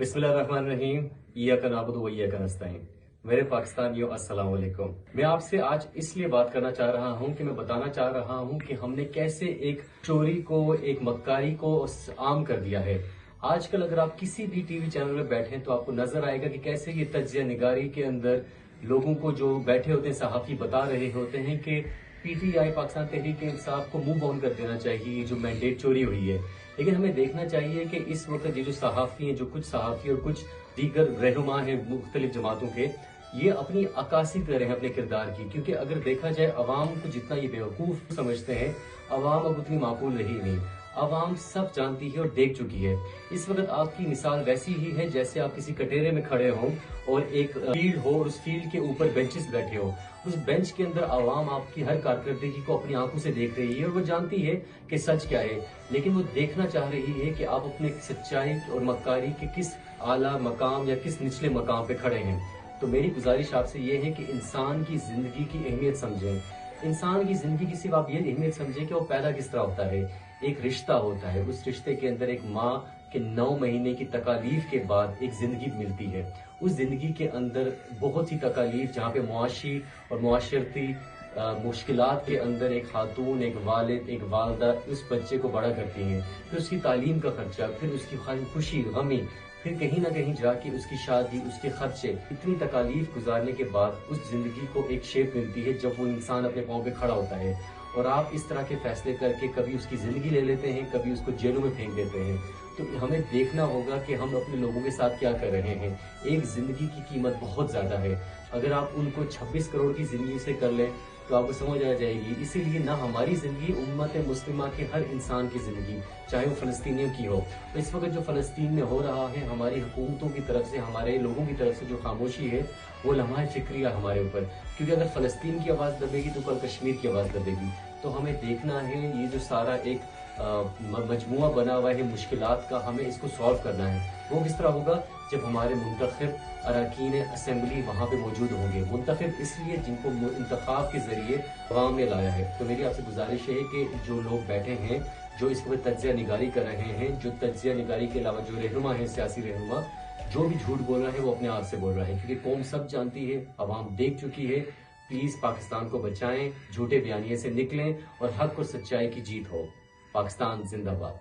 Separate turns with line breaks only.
बिस्मिल्लाहिर्रहमानिर्रहीम। इय्याका नअबुदु व इय्याका नस्तईन। मेरे पाकिस्तानियों अस्सलाम वालेकुम। मैं आपसे आज इसलिए बात करना चाह रहा हूं कि मैं बताना चाह रहा हूं कि हमने कैसे एक चोरी को, एक मक्कारी को आम कर दिया है। आजकल अगर आप किसी भी टीवी चैनल में बैठे तो आपको नजर आएगा कि कैसे ये तज्जिया निगारी के अंदर लोगों को जो बैठे होते हैं सहाफी बता रहे होते हैं कि पीटीआई पाकिस्तान तहरीक इंसाफ को मुंह ऑन कर देना चाहिए, जो मैंडेट चोरी हुई है। लेकिन हमें देखना चाहिए कि इस वक्त ये जो सहाफी हैं, जो कुछ सहाफी और कुछ दीगर रहनुमा हैं मुख्तलिफ जमातों के, ये अपनी अक्कासी कर रहे हैं अपने किरदार की। क्योंकि अगर देखा जाए अवाम को जितना ये बेवकूफ समझते हैं, अवाम अब उतनी माकूल रही नहीं। अवाम सब जानती है और देख चुकी है। इस वक्त आपकी मिसाल वैसी ही है जैसे आप किसी कटेरे में खड़े हों और एक फील्ड हो और उस फील्ड के ऊपर बेंचेस बैठे हो। उस बेंच के अंदर आवाम आपकी हर कारकर्दगी को अपनी आंखों से देख रही है और वो जानती है कि सच क्या है, लेकिन वो देखना चाह रही है कि आप अपने सच्चाई और मक्कारी के किस आला मकाम या किस निचले मकाम पे खड़े हैं। तो मेरी गुजारिश आपसे ये है कि इंसान की जिंदगी की अहमियत समझें। इंसान की जिंदगी की सिर्फ आप ये अहमियत समझें कि वो पैदा किस तरह होता है। एक रिश्ता होता है, उस रिश्ते के अंदर एक माँ के 9 महीने की तकालीफ के बाद एक जिंदगी मिलती है। उस जिंदगी के अंदर बहुत सी तकालीफ, जहाँ पे मुआशी और मुआशरती मुश्किलात के अंदर एक खातून, एक वालिद, एक वालदा उस बच्चे को बड़ा करती हैं। फिर उसकी तालीम का खर्चा, फिर उसकी खुशी गमी, फिर कहीं ना कहीं जाके उसकी शादी, उसके खर्चे, इतनी तकालीफ गुजारने के बाद उस जिंदगी को एक शेप मिलती है जब वो इंसान अपने पाँव पे खड़ा होता है। और आप इस तरह के फैसले करके कभी उसकी जिंदगी ले लेते हैं, कभी उसको जेलों में फेंक देते हैं। तो हमें देखना होगा कि हम अपने लोगों के साथ क्या कर रहे हैं। एक जिंदगी की कीमत बहुत ज्यादा है। अगर आप उनको 26 करोड़ की जिंदगी से कर लें तो आपको समझ आ जाएगी। इसीलिए ना हमारी जिंदगी, उम्मत मुस्लिमा के हर इंसान की जिंदगी, चाहे वो फलस्तीनियों की हो। तो इस वक्त जो फलस्तीन में हो रहा है, हमारी हुकूमतों की तरफ से, हमारे लोगों की तरफ से जो खामोशी है, वो लम्हा फिक्रिया हमारे ऊपर। क्योंकि अगर फलस्तीन की आवाज दबेगी तो कल कश्मीर की आवाज दबेगी। तो हमें देखना है ये जो सारा एक मजमुआ बना हुआ है मुश्किलात का, हमें इसको सॉल्व करना है। वो किस तरह होगा? जब हमारे मुंतखब अरकान असेंबली वहाँ पे मौजूद होंगे। मुंतखब इसलिए जिनको इंतखाब के जरिए अवाम ने लाया है। तो मेरी आपसे गुजारिश है कि जो लोग बैठे हैं, जो इस वक्त तज्जिया निगारी कर रहे हैं, जो तज्जिया निगारी के अलावा जो रहनुमा है, सियासी रहनुमा, जो भी झूठ बोल रहा है वो अपने आप से बोल रहा है। क्योंकि कौम सब जानती है, अवाम देख चुकी है। प्लीज पाकिस्तान को बचाएं, झूठे बयानिए से निकलें और हक और सच्चाई की जीत हो। पाकिस्तान जिंदाबाद।